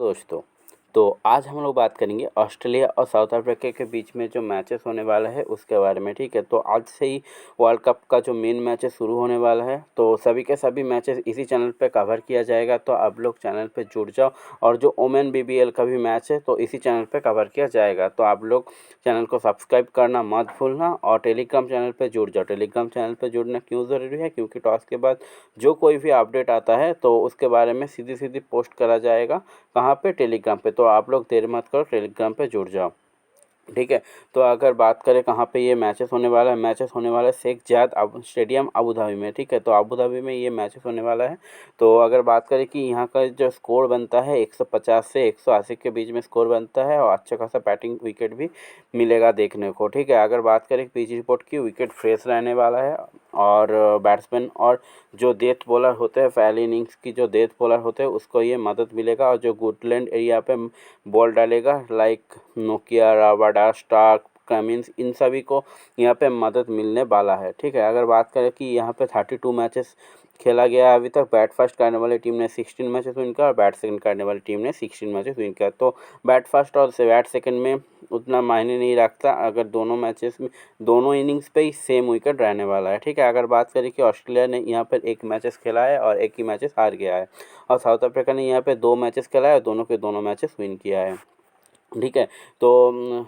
दोस्तों, तो आज हम लोग बात करेंगे ऑस्ट्रेलिया और साउथ अफ्रीका के बीच में जो मैचेस होने वाला है उसके बारे में। ठीक है, तो आज से ही वर्ल्ड कप का जो मेन मैच है शुरू होने वाला है, तो सभी के सभी मैचेस इसी चैनल पे कवर किया जाएगा। तो आप लोग चैनल पे जुड़ जाओ, और जो ओमेन बीबीएल का भी मैच है तो इसी चैनल पे कवर किया जाएगा। तो आप लोग चैनल को सब्सक्राइब करना मत भूलना, और टेलीग्राम चैनल पे जुड़ जाओ। टेलीग्राम चैनल पे जुड़ना क्यों ज़रूरी है? क्योंकि टॉस के बाद जो कोई भी अपडेट आता है तो उसके बारे में सीधी सीधी पोस्ट करा जाएगा। कहाँ पे? टेलीग्राम पे। तो आप लोग देर मत करो, टेलीग्राम पे जुड़ जाओ। ठीक है, तो अगर बात करें कहाँ पे ये मैचेस होने वाला है, मैचेस होने वाला है शेख जायद स्टेडियम अबू धाबी में। ठीक है, तो अबू धाबी में ये मैचेस होने वाला है। तो अगर बात करें कि यहाँ का जो स्कोर बनता है 150 से 180 के बीच में स्कोर बनता है, और अच्छा खासा बैटिंग विकेट भी मिलेगा देखने को। ठीक है, अगर बात करें पिच रिपोर्ट की, विकेट फ्रेश रहने वाला है, और बैट्समैन और जो डेथ बॉलर होते हैं, पहली इनिंग्स की जो डेथ बॉलर होते हैं उसको ये मदद मिलेगा, और जो गुडलैंड एरिया पे बॉल डालेगा लाइक नोकिया, राबाडा, स्टार्क, कमिंस, इन सभी को यहाँ पे मदद मिलने वाला है। ठीक है, अगर बात करें कि यहाँ पे 32 मैचेस खेला गया है अभी तक। बैट फर्स्ट करने वाली टीम ने 16 मैचेस विन किया, और बैट सेकंड करने वाली टीम ने 16 मैचेस विन किया। तो बैट फर्स्ट और बैट सेकंड में उतना मायने नहीं रखता, अगर दोनों मैचेस में दोनों इनिंग्स पे ही सेम विकेट रहने वाला है। ठीक है, अगर बात करें कि ऑस्ट्रेलिया ने यहाँ पर एक मैचेस खेला है और एक ही मैचेस हार गया है, और साउथ अफ्रीका ने यहाँ पे 2 मैचेस खेला है, दोनों के दोनों मैचेस विन किया है। ठीक है, तो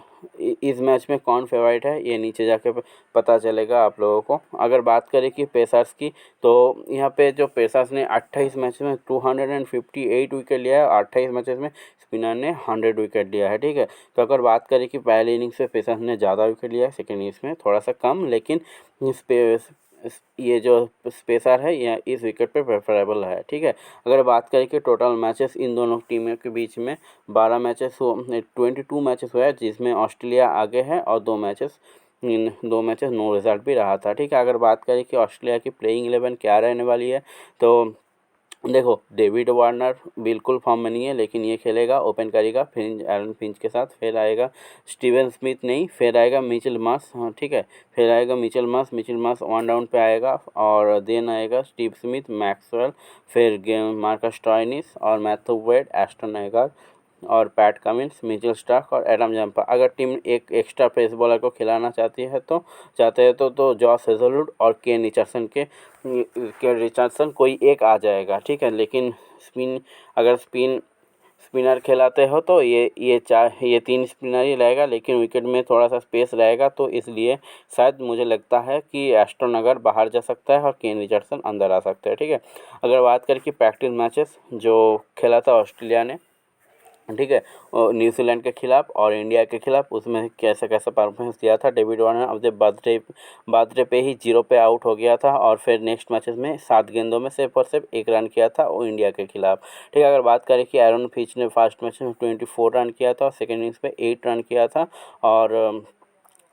इस मैच में कौन फेवरेट है ये नीचे जाके पता चलेगा आप लोगों को। अगर बात करें कि पेसर्स की, तो यहाँ पे जो पेसर्स ने 28 मैच में 258 विकेट लिया है, और 28 मैचेस में स्पिनर ने 100 विकेट लिया है। ठीक है, तो अगर बात करें कि पहले इनिंग्स में पेसर्स ने ज़्यादा विकेट लिया है, सेकेंड इनिंग्स में थोड़ा सा कम, लेकिन ये जो स्पेसर है यह इस विकेट पे प्रेफरेबल है। ठीक है, अगर बात करें कि टोटल मैचेस इन दोनों टीमों के बीच में 22 मैचेस हुए हैं, जिसमें ऑस्ट्रेलिया आगे है, और 2 मैचेस नो रिजल्ट भी रहा था। ठीक है, अगर बात करें कि ऑस्ट्रेलिया की प्लेइंग 11 क्या रहने वाली है, तो देखो, डेविड वार्नर बिल्कुल फॉर्म में नहीं है, लेकिन ये खेलेगा, ओपन करेगा एरन फिंच के साथ। फिर आएगा स्टीवन स्मिथ, नहीं, फिर आएगा मिचेल मार्श। हाँ, ठीक है, फिर आएगा मिचेल मार्श 1 डाउन पे आएगा, और देन आएगा स्टीव स्मिथ, मैक्सवेल, फिर मार्कस स्टोइनिस और मैथ्यू वेड, एस्टन एगर और पैट कमिंस, मिचेल स्टार्क और एडम जम्पा। अगर टीम एक एक्स्ट्रा पेस बॉलर को खिलाना चाहते हैं तो जॉस हेजलवुड और के रिचर्डसन कोई एक आ जाएगा। ठीक है, लेकिन अगर स्पिनर खिलाते हो तो ये 3 स्पिनर ही रहेगा, लेकिन विकेट में थोड़ा सा स्पेस रहेगा, तो इसलिए शायद मुझे लगता है कि एस्टन अगर बाहर जा सकता है और केन रिचर्डसन अंदर आ सकता है। ठीक है, अगर बात करें कि प्रैक्टिस मैचेस जो खेला था ऑस्ट्रेलिया ने, ठीक है, और न्यूजीलैंड के खिलाफ और इंडिया के खिलाफ, उसमें कैसा कैसा परफॉर्मेंस दिया था। डेविड वार्नर अपने बर्थडे पे ही 0 पे आउट हो गया था, और फिर नेक्स्ट मैचेस में 7 गेंदों में सिर्फ और सिर्फ 1 रन किया था वो इंडिया के खिलाफ। ठीक है, अगर बात करें कि एरन फिंच ने फर्स्ट मैच में 24 रन किया था, और सेकेंड इनिंग्स में 8 रन किया था, और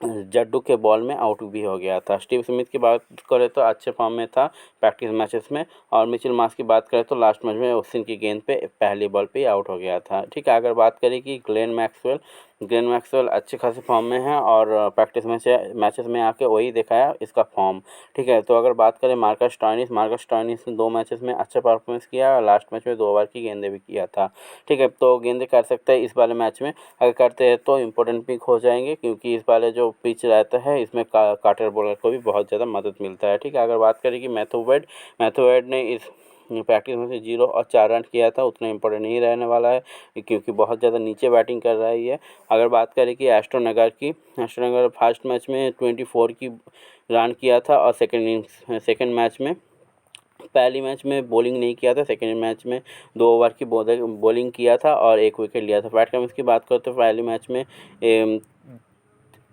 जड्डू के बॉल में आउट भी हो गया था। स्टीव स्मिथ की बात करें तो अच्छे फॉर्म में था प्रैक्टिस मैचेस में, और मिचेल मार्श की बात करें तो लास्ट मैच में ऑस्टिन की गेंद पे पहली बॉल पे ही आउट हो गया था। ठीक है, अगर बात करें कि ग्लेन मैक्सवेल अच्छे खासे फॉर्म में है, और प्रैक्टिस मैचेस में आके वही दिखाया इसका फॉर्म। ठीक है, तो अगर बात करें मार्कस स्टोइनिस ने 2 मैचेस में अच्छा परफॉर्मेंस किया, और लास्ट मैच में 2 ओवर की गेंदें भी किया था। ठीक है, तो गेंदें कर सकते हैं इस वाले मैच में, अगर करते हैं तो इम्पोर्टेंट पिक हो जाएंगे, क्योंकि इस वाले जो पिच रहता है इसमें काटर बॉलर को भी बहुत ज़्यादा मदद मिलता है। ठीक है, अगर बात करें कि मैथ्यू वेड ने इस प्रैक्टिस में से 0 और 4 रन किया था, उतना इम्पोर्टेंट नहीं रहने वाला है, क्योंकि बहुत ज़्यादा नीचे बैटिंग कर रही है। अगर बात करें कि एस्टन अगर फर्स्ट मैच में 24 की रन किया था, और सेकेंड मैच में पहली मैच में बॉलिंग नहीं किया था, सेकेंड मैच में 2 ओवर की बॉलिंग किया था, और 1 विकेट लिया था। पैट कमिंस की बात करें तो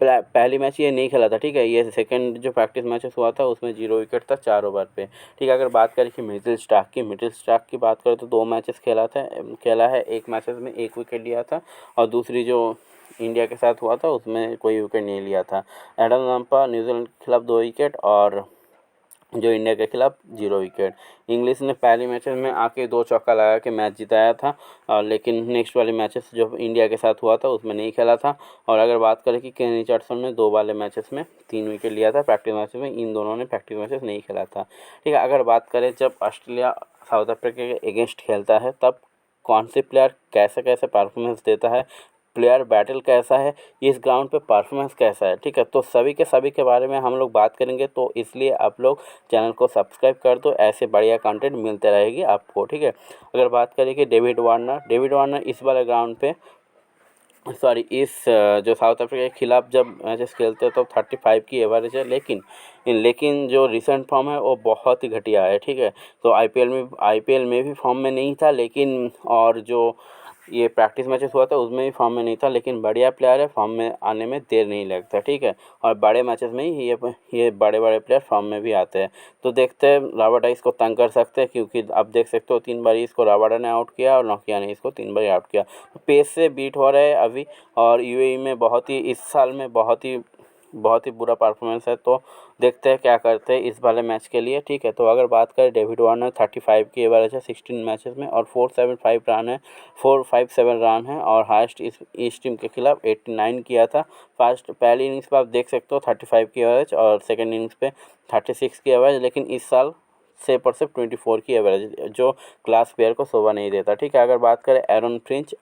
पहली मैच ये नहीं खेला था। ठीक है, ये सेकंड जो प्रैक्टिस मैचेस हुआ था उसमें 0 विकेट था 4 ओवर पे। ठीक है, अगर बात करें कि मिचेल स्टार्क की बात करें तो 2 मैचेस खेला है, 1 मैचेस में 1 विकेट लिया था, और दूसरी जो इंडिया के साथ हुआ था उसमें कोई विकेट नहीं लिया था। एडम जम्पा न्यूजीलैंड के खिलाफ 2 विकेट, और जो इंडिया के खिलाफ 0 विकेट। इंग्लिश ने पहली मैचेस में आके 2 चौका लगा के मैच जिताया था, लेकिन नेक्स्ट वाले मैचेस जो इंडिया के साथ हुआ था उसमें नहीं खेला था। और अगर बात करें कि केन रिचर्डसन ने 2 वाले मैचेस में 3 विकेट लिया था प्रैक्टिस मैचेस में, इन दोनों ने प्रैक्टिस मैचेस नहीं खेला था। ठीक है, अगर बात करें जब ऑस्ट्रेलिया साउथ अफ्रीका के अगेंस्ट खेलता है, तब कौन से प्लेयर कैसे कैसे परफॉर्मेंस देता है, प्लेयर बैटल कैसा है, इस ग्राउंड पे परफॉर्मेंस कैसा है, ठीक है। तो सभी के बारे में हम लोग बात करेंगे, तो इसलिए आप लोग चैनल को सब्सक्राइब कर दो, ऐसे बढ़िया कंटेंट मिलते रहेगी आपको, ठीक है। अगर बात करें कि डेविड वार्नर इस वाले ग्राउंड पे जो साउथ अफ्रीका के खिलाफ जब मैचेस खेलते हैं तो 35 की एवरेज है, लेकिन जो रिसेंट फॉर्म है वो बहुत ही घटिया है, ठीक है। तो आईपीएल में भी फॉर्म में नहीं था, लेकिन और जो ये प्रैक्टिस मैचेस हुआ था उसमें भी फॉर्म में नहीं था, लेकिन बढ़िया प्लेयर है, फॉर्म में आने में देर नहीं लगता, ठीक है। और बड़े मैचेस में ही ये बड़े बड़े प्लेयर फॉर्म में भी आते हैं। तो देखते हैं रबाडा इसको तंग कर सकते हैं, क्योंकि आप देख सकते हो 3 बार इसको रबाडा ने आउट किया और नोकिया ने इसको 3 बार आउट किया। पेस से बीट हो रहे हैं अभी, और यूएई में इस साल में बहुत ही बुरा परफॉर्मेंस है। तो देखते हैं क्या करते हैं इस वाले मैच के लिए, ठीक है। तो अगर बात करें, डेविड वार्नर 35 की एवरेज है 16 मैचेस में, और 457 रन है, और हाईएस्ट इस टीम के खिलाफ 89 किया था। पहली इनिंग्स पर आप देख सकते हो 35 की एवरेज, और सेकेंड इनिंग्स पे 36 की एवरेज, लेकिन इस साल से 24 की एवरेज, जो क्लास प्लेयर को शोभा नहीं देता, ठीक है। अगर बात करें एरन फिंच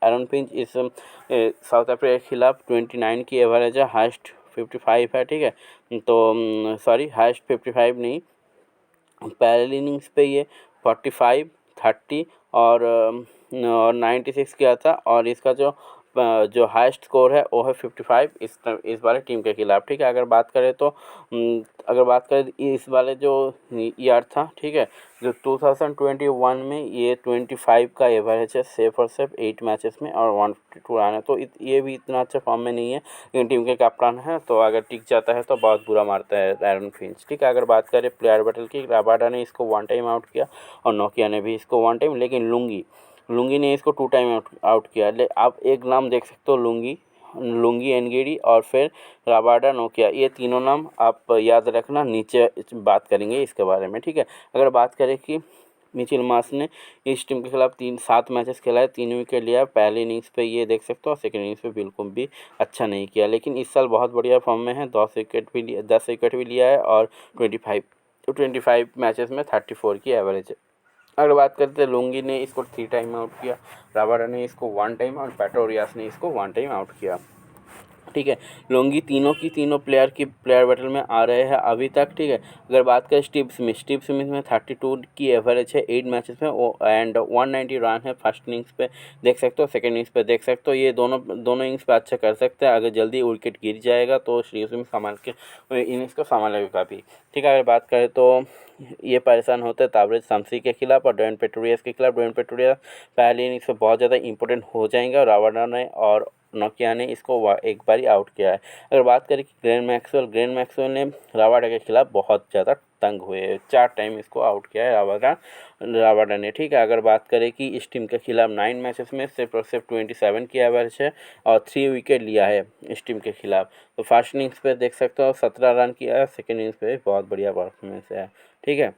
इस साउथ अफ्रीका के खिलाफ 29 की एवरेज है, हाईएस्ट 55 है, ठीक है। तो हाईएस्ट 55 नहीं, पहली इनिंग्स पे ये 45, 30 और 96 किया था, और इसका जो हाईएस्ट स्कोर है वो है 55 इस वाले टीम के खिलाफ, ठीक है। अगर बात करें इस वाले जो ईयर था, ठीक है, जो 2021 में ये 25 का एवरेज है, सिर्फ 8 मैचेस में और 152 रन है। तो ये भी इतना अच्छा फॉर्म में नहीं है, लेकिन टीम के कप्तान है, तो अगर टिक जाता है तो बहुत बुरा मारता है एरन फिंच, ठीक है। अगर बात करें प्लेयर बैटल की, रबाडा ने इसको 1 टाइम आउट किया, और नोकिया ने भी इसको 1 टाइम, लेकिन लुंगी ने इसको 2 टाइम आउट किया। आप एक नाम देख सकते हो, लुंगी एनगिडी, और फिर रबाडा नोकिया, ये तीनों नाम आप याद रखना, नीचे बात करेंगे इसके बारे में, ठीक है। अगर बात करें कि मिचेल मार्श ने इस टीम के खिलाफ 7 मैचेस खेला है, 3 विकेट लिया। पहले इनिंग्स पे ये देख सकते हो, सेकेंड इनिंग्स पे बिल्कुल भी अच्छा नहीं किया, लेकिन इस साल बहुत बढ़िया फॉर्म में है, 10 विकेट भी लिया है, और 25 मैचेस में 34 की एवरेज है। अगर बात करते हैं, लुंगी ने इसको 3 टाइम आउट किया, रबाडा ने इसको 1 टाइम, और पेट्रोरियास ने इसको 1 टाइम आउट किया, ठीक है। लुंगी तीनों प्लेयर बैटल में आ रहे हैं अभी तक, ठीक है। अगर बात करें स्टीव स्मिथ में 32 की एवरेज है 8 मैचेस में, एंड 190 रन है। फर्स्ट इनिंग्स पे देख सकते हो, सेकेंड इनिंग्स पे देख सकते हो, ये दोनों इनिंग्स पे अच्छा कर सकते हैं। अगर जल्दी विकेट गिर जाएगा तो स्टीव स्मिथ संभाल के इनिंग्स को संभालेगा काफ़ी, ठीक है। अगर बात करें तो ये परेशान होते हैं ताबरेज शमसी के खिलाफ और डोइन पेट्रोरियस के खिलाफ। डोइन पेट्रोरियस पहली इनिंग्स में बहुत ज़्यादा इंपॉर्टेंट हो जाएंगे, और रबाडा ने और नोकिया ने इसको एक बार ही आउट किया है। अगर बात करें कि ग्लेन मैक्सवेल ने रबाडा के खिलाफ बहुत ज़्यादा तंग हुए, 4 टाइम इसको आउट किया है रबाडा ने, ठीक है। अगर बात करें कि इस टीम के खिलाफ 9 मैचेस में सिर्फ 27 की एवरेज है, और 3 विकेट लिया है इस टीम के खिलाफ। तो फर्स्ट इनिंग्स पे देख सकते हो 17 रन किया है, सेकेंड इनिंग्स पे बहुत बढ़िया परफॉर्मेंस है, ठीक है।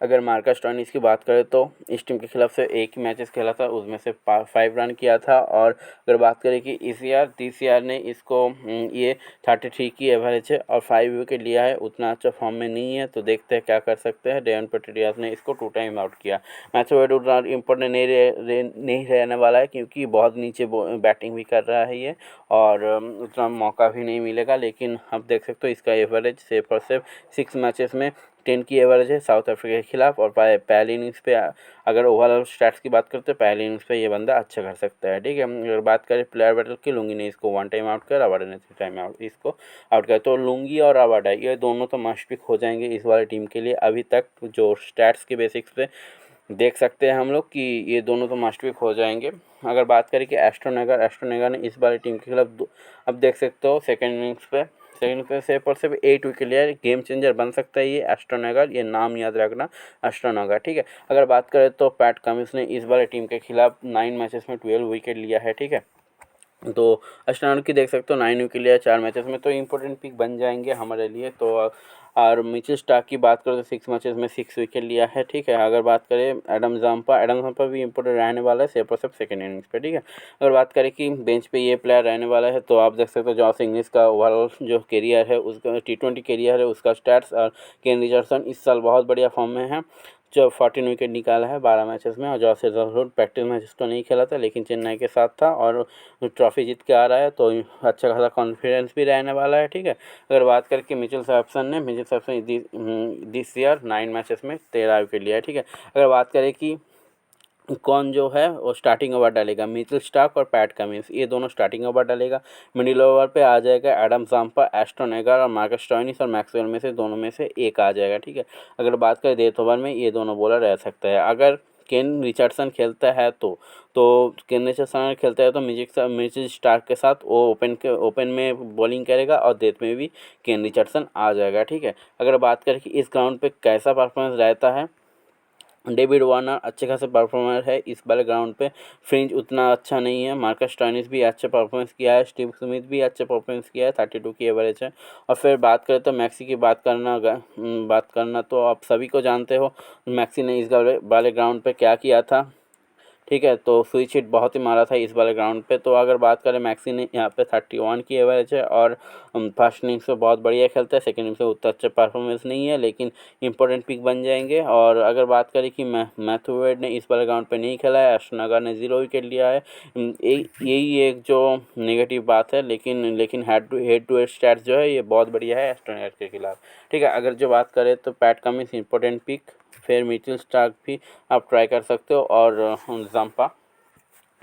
अगर मार्कस स्टोइनिस की बात करें तो इस टीम के खिलाफ से एक ही मैचेस खेला था, उसमें से 5 रन किया था। और अगर बात करें कि TCR ने इसको ये 33 की एवरेज है और 5 विकेट लिया है, उतना अच्छा फॉर्म में नहीं है। तो देखते हैं क्या कर सकते हैं। डेवन पेट्रोरियस ने इसको 2 टाइम आउट किया। मैच में उतना इम्पोर्टेंट नहीं रहने वाला है, क्योंकि बहुत नीचे बैटिंग भी कर रहा है ये, और उतना मौका भी नहीं मिलेगा। लेकिन आप देख सकते हो इसका एवरेज सिर्फ 6 मैचेस में 10 की एवरेज है साउथ अफ्रीका के खिलाफ। और पहली इनिंग्स पे अगर ओवरऑल स्टैट्स की बात करते हैं, पहली इनिंग्स पे ये बंदा अच्छा कर सकता है, ठीक है। अगर बात करें प्लेयर बैटल की, लुंगी ने इसको 1 टाइम आउट किया, रबाडा ने 3 टाइम इसको आउट किया। तो लुंगी और रबाडा ये दोनों तो मस्ट पिक हो जाएंगे इस वाली टीम के लिए। अभी तक जो स्टैट्स के बेसिक्स पे देख सकते हैं हम लोग कि ये दोनों तो मस्ट पिक हो जाएंगे। अगर बात करें कि एस्ट्रोनेगा ने इस बारी टीम के खिलाफ अब देख सकते हो सेकंड पे से पर सिर्फ 8 विकेट लिया है। गेम चेंजर बन सकता है ये एस्ट्रोनेगर, ये नाम याद रखना, एस्ट्रोनेगर, ठीक है। अगर बात करें तो पैट कमिंस ने इस बार टीम के खिलाफ 9 मैचेस में 12 विकेट लिया है, ठीक है। तो एस्ट्रोनॉट की देख सकते हो 9 विकेट लिया 4 मैचेस में, तो इंपॉर्टेंट पिक बन जाएंगे हमारे लिए। तो और मिचेल स्टार्क की बात करें तो 6 मैचेस में 6 विकेट लिया है, ठीक है। अगर बात करें एडम जम्पा भी इंपॉर्टेंट रहने वाला है सिर्फ सेकेंड इनिंग्स पे, ठीक है। अगर बात करें कि बेंच पे ये प्लेयर रहने वाला है, तो आप देख सकते हो जॉस इंग्लिश का ओवरऑल जो करियर है, उसका T20 करियर है, उसका स्टैट्स, और केन रिचर्डसन इस साल बहुत बढ़िया फॉर्म में है। जो 14 विकेट निकाला है 12 मैचेस में। और जॉस हेजलवुड प्रैक्टिस मैचेस तो नहीं खेला था, लेकिन चेन्नई के साथ था और ट्रॉफी जीत के आ रहा है, तो अच्छा खासा कॉन्फिडेंस भी रहने वाला है, ठीक है। अगर बात करें कि मिचेल सैम्पसन दिस ईयर 9 मैचेस में 13 विकेट लिया है, ठीक है। अगर बात करें कि कौन जो है वो स्टार्टिंग ओवर डालेगा, मिचेल स्टार्क और पैट कमिंस, ये दोनों स्टार्टिंग ओवर डालेगा। मिडिल ओवर पे आ जाएगा एडम जाम्पा, एस्टन एगर और मार्कस स्टोइनिस और मैक्सवेल में से दोनों में से एक आ जाएगा, ठीक है। अगर बात करें डेथ ओवर में, ये दोनों बॉलर रह सकता है। अगर केन रिचर्डसन खेलता है तो केन रिचर्डसन खेलता है तो मिचेल स्टार्क के साथ वो ओपन में बॉलिंग करेगा और डेथ में भी केन रिचर्डसन आ जाएगा, ठीक है। अगर बात करें कि इस ग्राउंड पे कैसा परफॉर्मेंस रहता है, डेविड वार्नर अच्छे खासे परफॉर्मर है इस वाले ग्राउंड पे। फ्रिंज उतना अच्छा नहीं है। मार्कस स्टोइनिस भी अच्छा परफॉर्मेंस किया है। स्टीव स्मिथ भी अच्छा परफॉर्मेंस किया है, 32 की एवरेज है। और फिर बात करें तो मैक्सी की बात करना तो आप सभी को जानते हो मैक्सी ने इस वाले ग्राउंड पे क्या किया था, ठीक है। तो स्विच हिट बहुत ही मारा था इस वाले ग्राउंड पे। तो अगर बात करें मैक्सी ने यहाँ पे 31 की एवरेज है और फर्स्ट इनिंग्स से बहुत बढ़िया खेलता है, सेकंड इनिंग्स से उतना अच्छा परफॉर्मेंस नहीं है, लेकिन इंपॉर्टेंट पिक बन जाएंगे। और अगर बात करें कि मैथ्यू वेड ने इस वाले ग्राउंड पे नहीं खेला है, एस्टन अगर ने 0 विकेट लिया है, यही एक जो नेगेटिव बात है। लेकिन हेड टू हेड स्टैट्स जो है ये बहुत बढ़िया है एस्टन अगर के खिलाफ, ठीक है। अगर जो बात करें तो पैट कमिंस इंपॉर्टेंट पिक, फिर मिचेल स्टार्क भी आप ट्राई कर सकते हो। और जंपा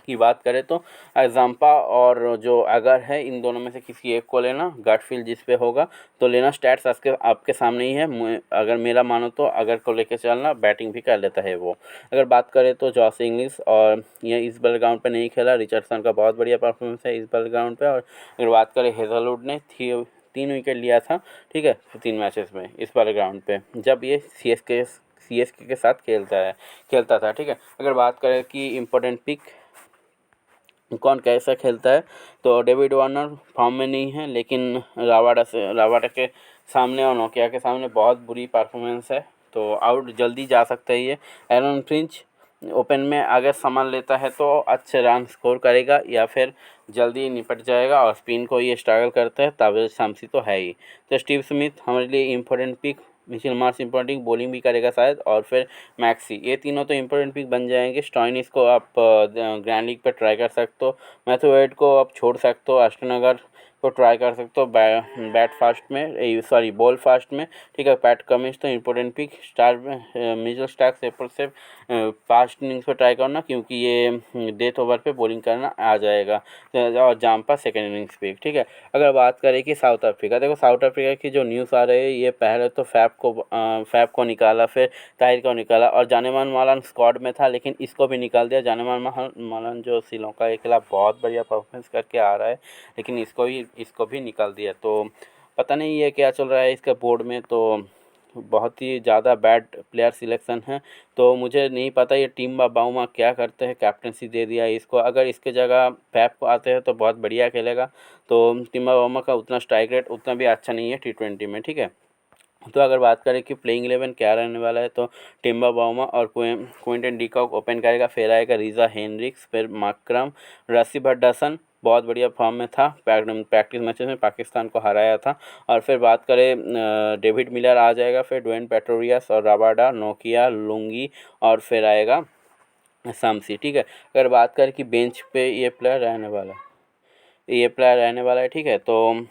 की बात करें तो जंपा और जो अगर है, इन दोनों में से किसी एक को लेना, गट फील जिस पे होगा तो लेना। स्टैट्स आपके सामने ही है। अगर मेरा मानो तो अगर को लेके चलना, बैटिंग भी कर लेता है वो। अगर बात करें तो जॉस इंग्लिश और ये इस बल ग्राउंड पे नहीं खेला, रिचर्डसन का बहुत बढ़िया परफॉर्मेंस है इस बल ग्राउंड पे। और अगर बात करें हेजलवुड ने 3 विकेट लिया था, ठीक है, 3 मैचेस में इस वाले ग्राउंड पे, जब ये सीएसके के साथ खेलता था, ठीक है। अगर बात करें कि इम्पोर्टेंट पिक कौन कैसा खेलता है, तो डेविड वार्नर फॉर्म में नहीं है, लेकिन रावाडा के सामने और नोकिया के सामने बहुत बुरी परफॉर्मेंस है, तो आउट जल्दी जा सकता है ये। एरन फिंच ओपन में अगर संभाल लेता है तो अच्छे रन स्कोर करेगा या फिर जल्दी निपट जाएगा। और स्पिन को ये स्ट्रगल करता है, ताबे शामसी तो है ही। तो स्टीव स्मिथ हमारे लिए important pick, Mitchell Marsh important bowling भी करेगा शायद, और फिर मैक्सी, ये तीनों तो इम्पोर्टेंट पिक बन जाएंगे। स्टोइनिस को आप ग्रैंड लीग पर ट्राई कर सकते हो, मैथ्यू वेड को आप छोड़ सकते हो, एस्टन अगर को ट्राई कर सकते हो बैट फास्ट में, सॉरी बॉल फास्ट में, ठीक है। पैट कमिंस तो इम्पोर्टेंट पिक। मिचेल स्टार्क से फास्ट इनिंग्स पर ट्राई करना, क्योंकि ये डेथ ओवर पे बॉलिंग करना आ जाएगा। और जाम्पा सेकेंड इनिंग्स पिक, ठीक है। अगर बात करें कि साउथ अफ्रीका, देखो साउथ अफ्रीका की जो न्यूज़ आ रही है, ये पहले तो फैप को निकाला, फिर ताहिर को निकाला, और जानेमान मालन स्क्वाड में था लेकिन इसको भी निकाल दिया। जानेमान मालन जो श्रीलंका के खिलाफ बहुत बढ़िया परफॉर्मेंस करके आ रहा है, लेकिन इसको भी निकाल दिया। तो पता नहीं ये क्या चल रहा है इसका बोर्ड में, तो बहुत ही ज़्यादा बैड प्लेयर सिलेक्शन है। तो मुझे नहीं पता ये टीम बाउमा क्या करते हैं, कैप्टनसी दे दिया इसको। अगर इसके जगह फैप को आते हैं तो बहुत बढ़िया खेलेगा। तो टीम बाउमा का उतना स्ट्राइक रेट उतना भी अच्छा नहीं है T20 में, ठीक है। तो अगर बात करें कि प्लेइंग 11 क्या रहने वाला है, तो टिम्बा बाउमा और क्विंटन डिकॉक ओपन करेगा, फिर आएगा रीज़ा हेनरिक्स, फिर मार्करम, रसी भट्टासन बहुत बढ़िया फॉर्म में था, प्रैक्टिस मैचेस में पाकिस्तान को हराया था। और फिर बात करें डेविड मिलर आ जाएगा, फिर ड्वेन पेट्रोरियस और राबाडा, नोकिया, लुंगी, और फिर आएगा शामसी, ठीक है। अगर बात करें कि बेंच पे ये प्लेयर रहने वाला है, ठीक है। तो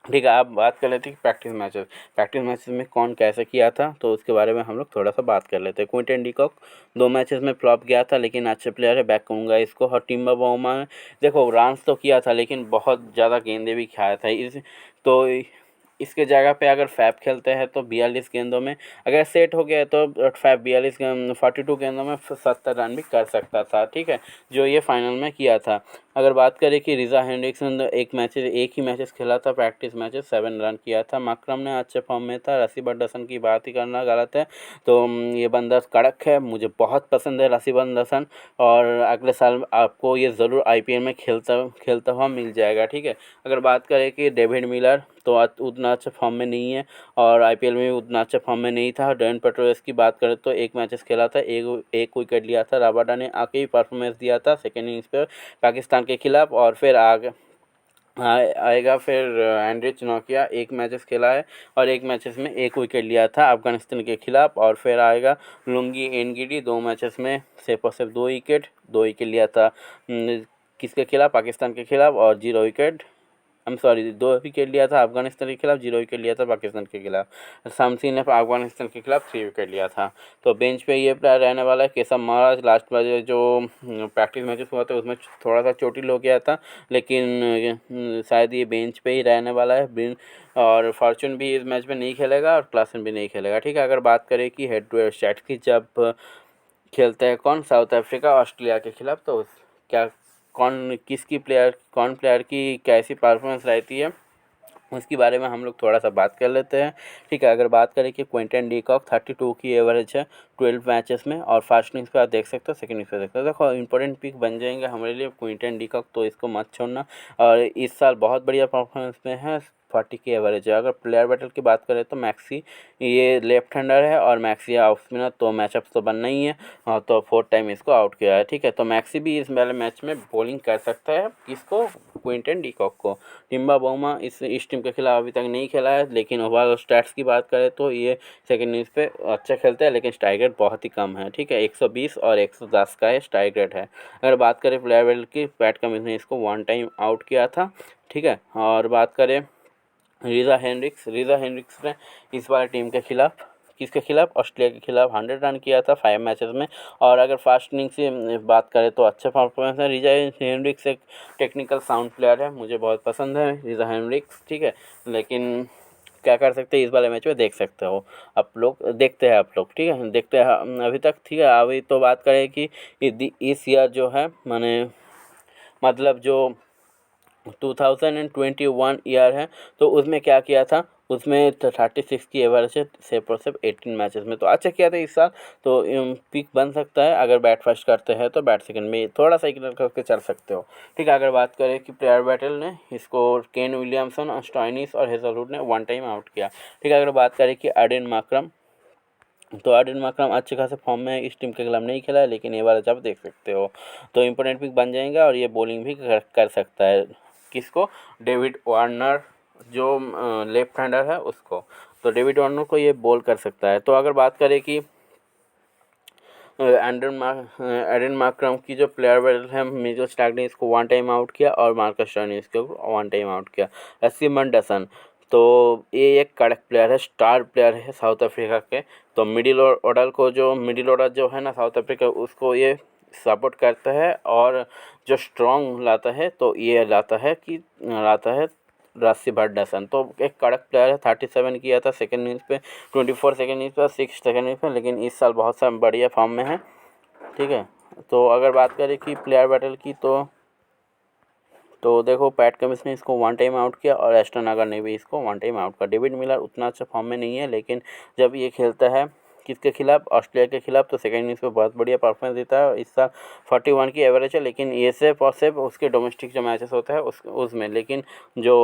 ठीक है, आप बात कर लेते हैं कि प्रैक्टिस मैचेस में कौन कैसे किया था, तो उसके बारे में हम लोग थोड़ा सा बात कर लेते हैं। क्विंटन डिकॉक 2 मैचेस में फ्लॉप गया था, लेकिन अच्छे प्लेयर है, बैक करूँगा इसको। और टिम्बा बाउमा ने देखो रन्स तो किया था, लेकिन बहुत ज़्यादा गेंदे भी खाया था तो इसके जगह पे अगर फैप खेलते हैं तो 42 गेंदों में अगर सेट हो गया तो फैप 42 गेंदों में 70 रन भी कर सकता था, ठीक है, जो ये फाइनल में किया था। अगर बात करें कि रिज़ा हेनरिक्सन एक ही मैचेस खेला था, प्रैक्टिस मैचेस 7 रन किया था। माकरम ने अच्छे फॉर्म में था। रसी बंडसन की बात ही करना गलत है, तो ये बंदा कड़क है, मुझे बहुत पसंद है रसी बंडसन। और अगले साल आपको ये ज़रूर आईपीएल में खेलता हुआ मिल जाएगा, ठीक है। अगर बात करें कि डेविड मिलर तो उतना अच्छा फॉर्म में नहीं है, और आईपीएल में भी उतना अच्छा फॉर्म में नहीं था। डेवन पेट्रोयस की बात करें तो एक मैचेस खेला था, एक विकेट लिया था। राबाडा ने आके ही परफॉर्मेंस दिया था सेकेंड इनिंग्स पे पाकिस्तान के खिलाफ, और फिर आएगा। फिर एंड्रिच नोकिया 1 मैचेस खेला है और 1 मैचेस में 1 विकेट लिया था अफगानिस्तान के खिलाफ। और फिर आएगा लुंगी एनगिडी 2 मैचेस में सिर्फ और सिर्फ 2 विकेट लिया था किसके खिलाफ, पाकिस्तान के खिलाफ, और 0 विकेट, 2 विकेट लिया था अफगानिस्तान के खिलाफ, 0 विकेट लिया था पाकिस्तान के खिलाफ। शामसी ने अफगानिस्तान के खिलाफ 3 विकेट लिया था। तो बेंच पे ये प्लेयर रहने वाला है केशव महाराज। लास्ट बार जो प्रैक्टिस मैचेस हुआ था उसमें थोड़ा सा चोटिल हो गया था, लेकिन शायद ये बेंच पे ही रहने वाला है। और फॉर्चून भी इस मैच में नहीं खेलेगा और क्लासन भी नहीं खेलेगा, ठीक है। अगर बात करें कि हेड टू हेड स्टैट्स की, जब खेलते हैं कौन, साउथ अफ्रीका ऑस्ट्रेलिया के खिलाफ, तो क्या कौन प्लेयर की कैसी परफॉर्मेंस रहती है उसके बारे में हम लोग थोड़ा सा बात कर लेते हैं, ठीक है। अगर बात करें कि क्विंटन डी कॉक 32 की एवरेज है 12 मैचेस में, और फर्स्ट इनिंग्स पे आप देख सकते हो, सेकंड इनिंग्स पे देख सकते हो। देखो इंपॉर्टेंट पिक बन जाएंगे हमारे लिए क्विंटन डी कॉक, तो इसको मत छोड़ना। और इस साल बहुत बढ़िया परफॉर्मेंस में है, 40 की एवरेज है। अगर प्लेयर बैटल की बात करें तो मैक्सी ये लेफ्ट हैंडर है और मैक्सी ऑफ स्पिनर, तो मैचअप्स तो बनना ही है। तो 4th टाइम इसको आउट किया है, ठीक है। तो मैक्सी भी इस वाले मैच में बॉलिंग कर सकता है, किसको, क्विंटन डी कॉक को। टिम्बा बाउमा इस टीम के खिलाफ अभी तक नहीं खेला है, लेकिन ओवरऑल स्टैट्स की बात करें तो ये सेकंड इनिंग्स पे अच्छा खेलता है, लेकिन स्ट्राइक रेट बहुत ही कम है, ठीक है। 120 और 110 का ये स्ट्राइक रेट है। अगर बात करें प्लेयर बैटल की, पैट कमिंस ने इसको 1 टाइम आउट किया था, ठीक है। और बात करें रीज़ा हेनरिक्स ने इस बार टीम के खिलाफ, किसके खिलाफ, ऑस्ट्रेलिया के खिलाफ 100 रन किया था 5 मैचेस में। और अगर फास्ट इनिंग से बात करें तो अच्छा परफॉर्मेंस है। रीज़ा हेनरिक्स एक टेक्निकल साउंड प्लेयर है, मुझे बहुत पसंद है रीज़ा हेनरिक्स, ठीक है। लेकिन क्या कर सकते हैं इस वाले मैच में, देख सकते हो आप लोग, देखते हैं आप लोग, ठीक है, देखते हैं अभी तक, ठीक है। अभी तो बात करें कि इस ईयर जो है मतलब जो 2021 ईयर है, तो उसमें क्या किया था, उसमें 36 की एवरेज है सिर्फ और सिर्फ 18 मैचेस में, तो अच्छा किया था इस साल। तो पिक बन सकता है, अगर बैट फर्स्ट करते हैं तो बैट सेकंड में थोड़ा सा इग्नोर करके चल सकते हो, ठीक है। अगर बात करें कि प्लेयर बैटल ने इसको केन विलियमसन, स्टॉइनिस और हेजलवुड ने 1 टाइम आउट किया, ठीक है। अगर बात करें कि एडेन मार्करम, तो एडेन मार्करम अच्छे खासे फॉर्म में है, इस टीम के खिलाफ नहीं खेला है, लेकिन ये बार जब देख सकते हो तो इंपॉर्टेंट पिक बन जाएगा। और ये बॉलिंग भी कर सकता है, किसको, डेविड वार्नर जो लेफ्ट हैंडर है उसको, तो डेविड वार्नर को ये बॉल कर सकता है। तो अगर बात करें कि एडन मार्करम की जो प्लेयर बैटल है, मिचेल स्टार्क ने इसको 1 टाइम आउट किया और मार्कस स्टोइनिस ने इसको 1 टाइम आउट किया। एसिमन डसन, तो ये एक कड़क प्लेयर है, स्टार प्लेयर है साउथ अफ्रीका के। तो मिडिल ऑर्डर जो है ना साउथ अफ्रीका, उसको ये सपोर्ट करता है और जो स्ट्रॉन्ग लाता है, तो ये लाता है रस्सी भट्ट। तो एक कड़क प्लेयर है, 37 किया था सेकंड इनिंग्स पे, 24 सेकंड इनिंग्स पे, 6 सेकंड इनिंग्स पे, लेकिन इस साल बहुत सा बढ़िया फॉर्म में है, ठीक है। तो अगर बात करें कि प्लेयर बैटल की, तो देखो पैट कमिंस ने इसको 1 टाइम आउट किया और एस्टन अगर ने भी इसको 1 टाइम आउट किया। डेविड मिलर उतना अच्छा फॉर्म में नहीं है, लेकिन जब ये खेलता है किसके खिलाफ, ऑस्ट्रेलिया के खिलाफ, तो सेकंड इनिंग्स पे बहुत बढ़िया परफॉर्मेंस देता है। इस साल 41 की एवरेज है, लेकिन ये सिर्फ और सिर्फ उसके डोमेस्टिक जो मैचेस होता है उसमें, लेकिन जो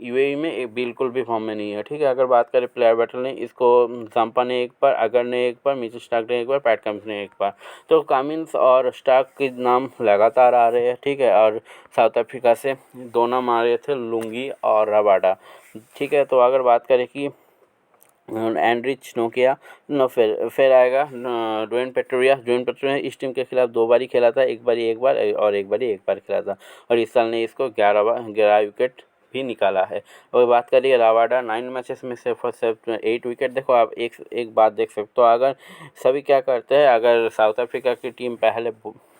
यूएई में बिल्कुल भी फॉर्म में नहीं है, ठीक है। अगर बात करें प्लेयर बैटल ने, इसको जाम्पा ने 1 बार, अगर ने 1 बार, मिचेल स्टार्क ने 1 बार, पैट कमिंस ने 1 बार। तो कमिंस और स्टार्क के नाम लगातार आ रहे हैं, ठीक है। और साउथ अफ्रीका से 2 नाम आ रहे थे, लुंगी और रबाडा, ठीक है। तो अगर बात करें कि एंड्रिच नोकिया, फिर आएगा ड्वेन पेट्रोरिया इस टीम के खिलाफ 2 बार ही खेला था, एक बार और एक बार खेला था। और इस साल ने इसको 11 विकेट भी निकाला है। और बात करिए रबाडा, 9 मैचेस में सिर्फ और सिर्फ 8 विकेट। देखो आप एक बात देख सकते हो, अगर सभी क्या करते हैं, अगर साउथ अफ्रीका की टीम पहले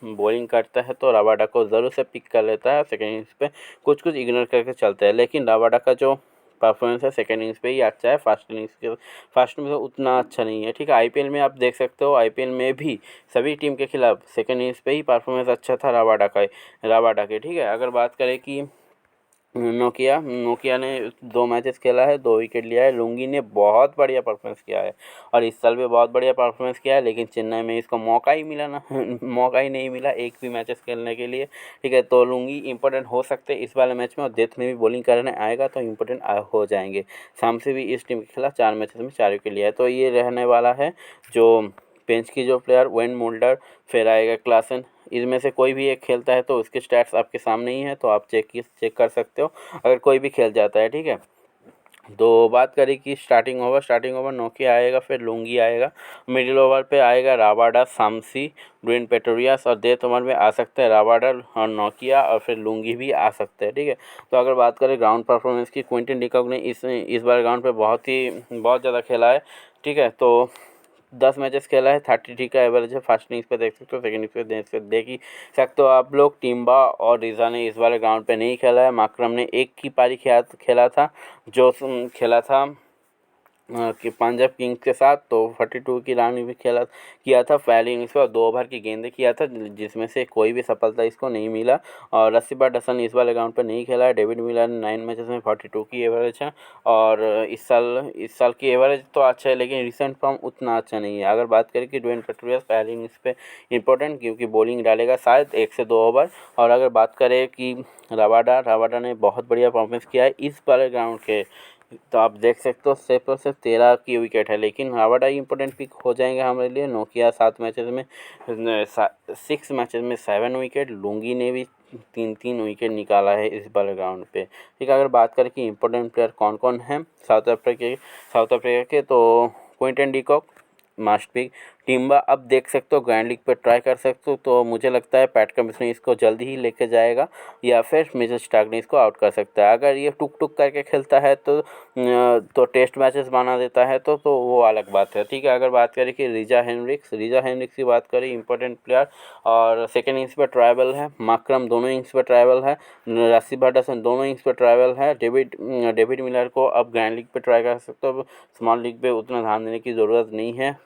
बॉलिंग करता है तो रबाडा को ज़रूर से पिक कर लेता है, सेकेंड इनिंग्स पे कुछ इग्नोर करके चलता है। लेकिन रबाडा का जो परफॉर्मेंस है सेकेंड इनिंग्स पे ही अच्छा है, फर्स्ट में तो उतना अच्छा नहीं है, ठीक है। आईपीएल में आप देख सकते हो, आईपीएल में भी सभी टीम के खिलाफ सेकेंड इनिंग्स पे ही परफॉर्मेंस अच्छा था रबाडा के, ठीक है। अगर बात करें कि नोकिया ने 2 मैचेस खेला है, 2 विकेट लिया है। लुंगी ने बहुत बढ़िया परफॉर्मेंस किया है और इस साल भी बहुत बढ़िया परफॉर्मेंस किया है, लेकिन चेन्नई में इसको मौका ही मिला ना मौका ही नहीं मिला एक भी मैचेस खेलने के लिए, ठीक है। तो लुंगी इंपॉर्टेंट हो सकते हैं इस वाले मैच में, और डेथ में भी बॉलिंग करने आएगा तो इंपॉर्टेंट हो जाएंगे। शाम से भी इस टीम के खिलाफ 4 मैचेस में 4 विकेट लिया है। तो ये रहने वाला है जो बेंच की जो प्लेयर, वेन मोल्डर, फिर आएगा क्लासन, इनमें से कोई भी एक खेलता है तो उसके स्टैट्स आपके सामने ही है, तो आप चेक कर सकते हो अगर कोई भी खेल जाता है, ठीक है। तो बात करें कि स्टार्टिंग ओवर नोकिया आएगा, फिर लुंगी आएगा, मिडिल ओवर पे आएगा राबाडा, सामसी, ड्वेन पेट्रोरियस, और डेथ ओवर में आ सकते हैं राबाडा और नोकिया, और फिर लुंगी भी आ सकते हैं, ठीक है। तो अगर बात करें ग्राउंड परफॉर्मेंस की, क्विंटन डिकॉक ने इस बार ग्राउंड पे बहुत ज़्यादा खेला है, ठीक है। तो 10 मैचेस खेला है, 33 का एवरेज है। फर्स्ट इनिंग्स पे देख सकते हो, सेकंड इनिंग्स पे देख ही सकते हो आप लोग। टिम्बा और रिजा ने इस बार ग्राउंड पे नहीं खेला है। मार्करम ने एक ही पारी खेला था, जो खेला था कि पंजाब किंग्स के साथ, तो 42 की रन भी किया था पहले इनिंग्स पर, और 2 ओवर की गेंदें किया था, जिसमें से कोई भी सफलता इसको नहीं मिला। और रसीबा डसन इस वाले ग्राउंड पर नहीं खेला है। डेविड मिलर ने 9 मैचेस में 42 की एवरेज है, और इस साल की एवरेज तो अच्छा है, लेकिन रिसेंट फॉर्म उतना अच्छा नहीं है। अगर बात करें कि ड्वेन पेट्रोरियस पहले इनिंग्स पे इंपॉर्टेंट, क्योंकि बॉलिंग डालेगा शायद 1 से 2 ओवर। और अगर बात करें कि रबाडा ने बहुत बढ़िया परफॉर्मेंस किया है इस वाले ग्राउंड के, तो आप देख सकते हो सिर्फ और सिर्फ 13 की विकेट है, लेकिन रावत इंपॉर्टेंट पिक हो जाएंगे हमारे लिए। नोकिया 6 मैचेस में 7 विकेट, लुंगी ने भी 3 विकेट निकाला है इस बार ग्राउंड पे, ठीक है। अगर बात करें कि इंपॉर्टेंट प्लेयर कौन कौन है साउथ अफ्रीका के, तो Quinton de Kock must pick. Temba अब देख सकते हो ग्रैंड लीग पे ट्राई कर सकते हो, तो मुझे लगता है पैट कमिंस इसको जल्दी ही लेके जाएगा, या फिर मिचेल स्टार्क ने इसको आउट कर सकता है। अगर ये टुक टुक करके खेलता है तो टेस्ट मैचेस बना देता है, तो वो अलग बात है, ठीक है। अगर बात करें कि रिजा हेनरिक्स की बात करें, इंपॉर्टेंट प्लेयर, और सेकेंड इनिंग्स पर ट्राइबल है। मार्करम दोनों इनिंग्स पर ट्राइबल है। रसीबा डसन दोनों इनिंग्स पर ट्राइबल है। डेविड मिलर को अब ग्रैंड लीग पे ट्राई कर सकते हो, स्मॉल लीग पे उतना ध्यान देने की ज़रूरत नहीं है।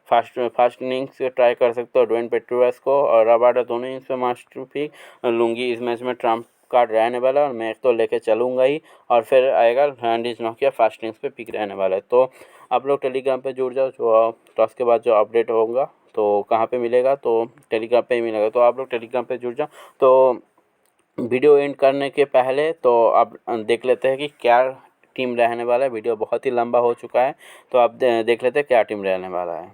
फर्स्ट इनिंग्स ट्राई कर सकते हो ड्वेन पेट्रोरियस को, और रबाडा दोनों इनिंग्स पे मास्टर पिक। लुंगी इस मैच में ट्रम्प कार्ड रहने वाला है, और मैं तो लेके चलूँगा ही। और फिर आएगा रैंडिस नोकिया, फर्स्ट इनिंग्स पे पिक रहने वाला है। तो आप लोग टेलीग्राम पे जुड़ जाओ, जो टॉस के बाद जो अपडेट होगा तो कहाँ पे मिलेगा, तो टेलीग्राम पे ही मिलेगा। तो आप लोग टेलीग्राम पे जुड़ जाओ। तो वीडियो एंड करने के पहले तो आप देख लेते हैं कि क्या टीम रहने वाला है। वीडियो बहुत ही लंबा हो चुका है, तो आप देख लेते हैं क्या टीम रहने वाला है,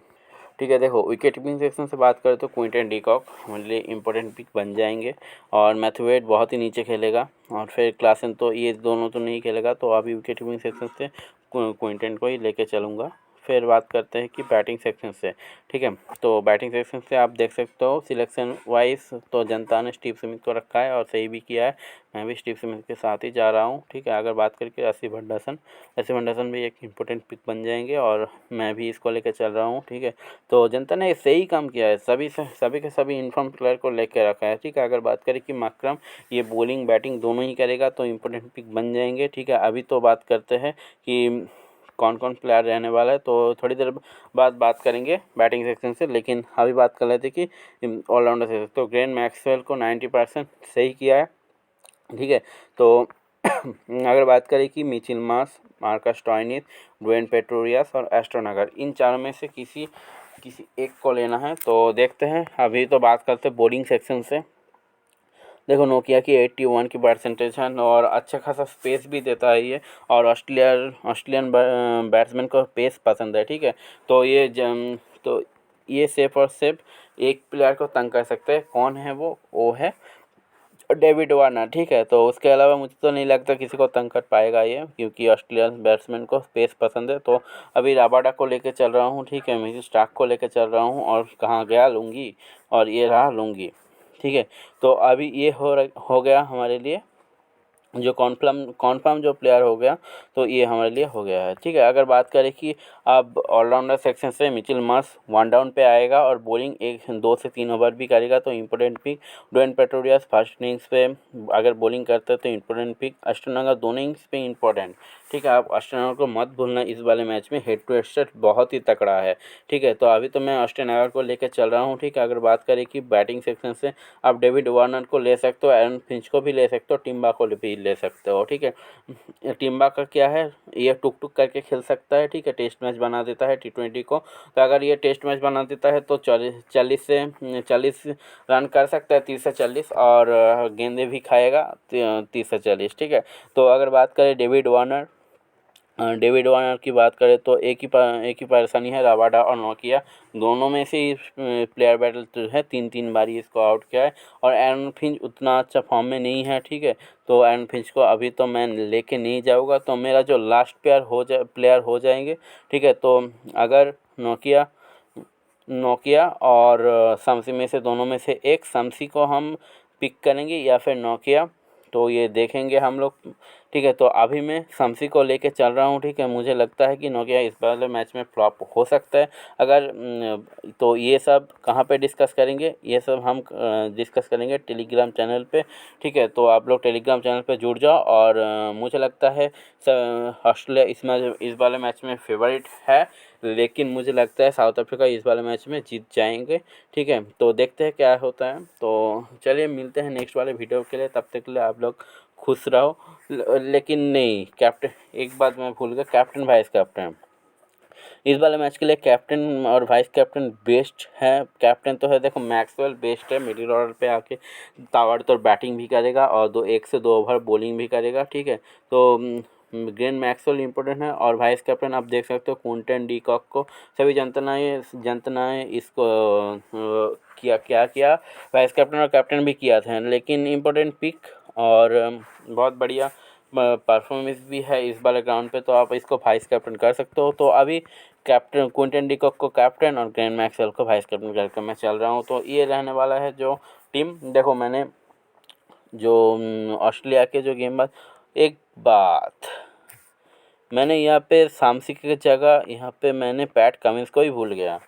ठीक है। देखो विकेट कीपिंग सेक्शन से बात करें तो क्विंटन डिकॉक हमारे लिए इंपॉर्टेंट पिक बन जाएंगे, और मैथ्यूवेट बहुत ही नीचे खेलेगा, और फिर क्लासन, तो ये दोनों तो नहीं खेलेगा, तो अभी विकेट कीपिंग सेक्शन से क्विंटन को ही लेके चलूँगा। फिर बात करते हैं कि बैटिंग सेक्शन से, ठीक है। तो बैटिंग सेक्शन से आप देख सकते हो सिलेक्शन वाइज, तो जनता ने स्टीव स्मिथ को रखा है, और सही भी किया है। मैं भी स्टीव स्मिथ के साथ ही जा रहा हूँ, ठीक है। अगर बात करके रसीब हंडरसन भी एक इम्पोर्टेंट पिक बन जाएंगे, और मैं भी इसको लेकर चल रहा हूँ, ठीक है। तो जनता ने सही काम किया है, सभी के सभी इन्फॉर्म प्लेयर को लेकर रखा है, ठीक है। अगर बात करें कि मार्करम ये बॉलिंग बैटिंग दोनों ही करेगा, तो इम्पोर्टेंट पिक बन जाएंगे, ठीक है। अभी तो बात करते हैं कि कौन कौन प्लेयर रहने वाला है, तो थोड़ी देर बाद बात करेंगे बैटिंग सेक्शन से, लेकिन अभी बात कर लेते कि ऑलराउंडर से। तो ग्लेन मैक्सवेल को 90% सही किया है, ठीक है। तो अगर बात करें कि Mitchell Marsh, Marcus Stoinis, Dwaine Pretorius और एस्टन अगर इन चारों में से किसी एक को लेना है, तो देखते हैं। अभी तो बात करते हैं बॉलिंग सेक्शन से। देखो नोकिया की 81 की परसेंटेज है, और अच्छा खासा स्पेस भी देता है ये, और ऑस्ट्रेलियन बैट्समैन को पेस पसंद है, ठीक है। तो ये सेफ और सेफ एक प्लेयर को तंग कर सकते हैं। कौन है वो है डेविड वार्नर, ठीक है। तो उसके अलावा मुझे तो नहीं लगता किसी को तंग कर पाएगा ये, क्योंकि ऑस्ट्रेलियन बैट्समैन को स्पेस पसंद है। तो अभी राबाडा को लेके चल रहा हूँ, ठीक है। मिचेल स्टार्क को लेके चल रहा हूँ, और कहाँ गया लुंगी, और ये रहा लुंगी, ठीक है। तो अभी ये हो गया हमारे लिए जो कॉन्फर्म जो प्लेयर हो गया, तो ये हमारे लिए हो गया है, ठीक है। अगर बात करें कि अब ऑलराउंडर सेक्शन से मिचेल मार्श 1 डाउन पे आएगा, और बॉलिंग 2 से 3 ओवर भी करेगा, तो important pick. Dwaine Pretorius first innings पे अगर बॉलिंग करते हैं तो इंपॉर्टेंट पिक। एस्टन अगर दोनों इनिंग्स पे इंपॉर्टेंट, ठीक है। आप एस्टन को मत भूलना, इस वाले मैच में हेड टू हेड सेट बहुत ही तकड़ा है, ठीक है। तो अभी तो मैं एस्टन को लेकर चल रहा हूँ, ठीक है। अगर बात करें कि बैटिंग सेक्शन से आप डेविड वार्नर को ले सकते हो, एरन फिंच को भी ले सकते हो, टिम्बा को भी ले सकते हो, ठीक है। टिम्बा का क्या है, ये टुक टुक करके खेल सकता है, ठीक है। टेस्ट मैच बना देता है T20 को, तो अगर ये टेस्ट मैच बना देता है तो 40 रन कर सकता है, 30 से 40, और गेंदे भी खाएगा 30 से 40, ठीक है। तो अगर बात करें डेविड वार्नर, डेविड वार्नर की बात करें तो एक ही परेशानी है, रबाडा और नोकिया दोनों में से ही प्लेयर बैटल जो है 3-3 बारी इसको आउट किया है। और एरन फिंच उतना अच्छा फॉर्म में नहीं है, ठीक है। तो एरन फिंच को अभी तो मैं लेके नहीं जाऊँगा, तो मेरा जो लास्ट प्लेयर हो जाएंगे, ठीक है। तो अगर नोकिया और शम्सी में से दोनों में से एक, शम्सी को हम पिक करेंगे या फिर नोकिया, तो ये देखेंगे हम लोग, ठीक है। तो अभी मैं शम्सी को लेके चल रहा हूँ, ठीक है। मुझे लगता है कि नोकिया इस वाले मैच में फ्लॉप हो सकता है। अगर तो ये सब कहाँ पे डिस्कस करेंगे, ये सब हम डिस्कस करेंगे टेलीग्राम चैनल पे, ठीक है। तो आप लोग टेलीग्राम चैनल पे जुड़ जाओ। और मुझे लगता है ऑस्ट्रेलिया इस वाले मैच में फेवरेट है, लेकिन मुझे लगता है साउथ अफ्रीका इस वाले मैच में जीत जाएंगे, ठीक है। तो देखते हैं क्या होता है। तो चलिए मिलते हैं नेक्स्ट वाले वीडियो के लिए, तब तक के लिए आप लोग खुश रहो। लेकिन नहीं, कैप्टन, एक बात मैं भूल गया, कैप्टन वाइस कैप्टन इस वाले मैच के लिए कैप्टन और वाइस कैप्टन बेस्ट है। कैप्टन तो है, देखो मैक्सवेल बेस्ट है, मिडिल ऑर्डर पे आके ताबड़तोड़ बैटिंग भी करेगा और 1 से 2 ओवर बॉलिंग भी करेगा, ठीक है। तो ग्लेन मैक्सवेल इंपॉर्टेंट है। और वाइस कैप्टन आप देख सकते हो क्विंटन डी कॉक को। सभी जनता ने इसको किया वाइस कैप्टन और कैप्टन भी किया था, लेकिन इम्पोर्टेंट पिक और बहुत बढ़िया परफॉर्मेंस भी है इस वाले ग्राउंड पे, तो आप इसको वाइस कैप्टन कर सकते हो। तो अभी कैप्टन क्विंटन डी कॉक को कैप्टन और ग्लेन मैक्सवेल को वाइस कैप्टन करके मैं चल रहा हूँ। तो ये रहने वाला है जो टीम। देखो मैंने जो ऑस्ट्रेलिया के जो गेम बाद, एक बात मैंने यहाँ पे सामसी की जगह यहाँ पे मैंने पैट कमिंस को ही भूल गया,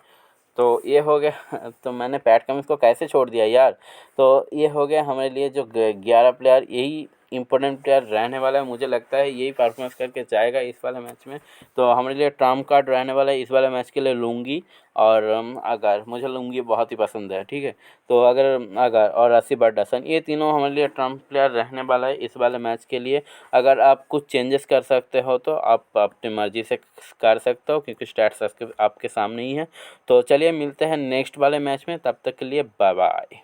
तो ये हो गया। तो मैंने पैट कमिंस को कैसे छोड़ दिया यार। तो ये हो गया हमारे लिए जो 11 प्लेयर, यही इंपॉर्टेंट प्लेयर रहने वाला है। मुझे लगता है यही परफॉर्मेंस करके जाएगा इस वाले मैच में। तो हमारे लिए ट्रम्प कार्ड रहने वाला है इस वाले मैच के लिए लुंगी और अगर, मुझे लुंगी बहुत ही पसंद है, ठीक है। तो अगर और रसी बर्डसन, ये तीनों हमारे लिए ट्रम्प प्लेयर रहने वाला है इस वाले मैच के लिए। अगर आप कुछ चेंजेस कर सकते हो तो आप अपनी मर्ज़ी से कर सकते हो, क्योंकि स्टैट्स आपके सामने ही है। तो चलिए मिलते हैं नेक्स्ट वाले मैच में, तब तक के लिए बाय बाय।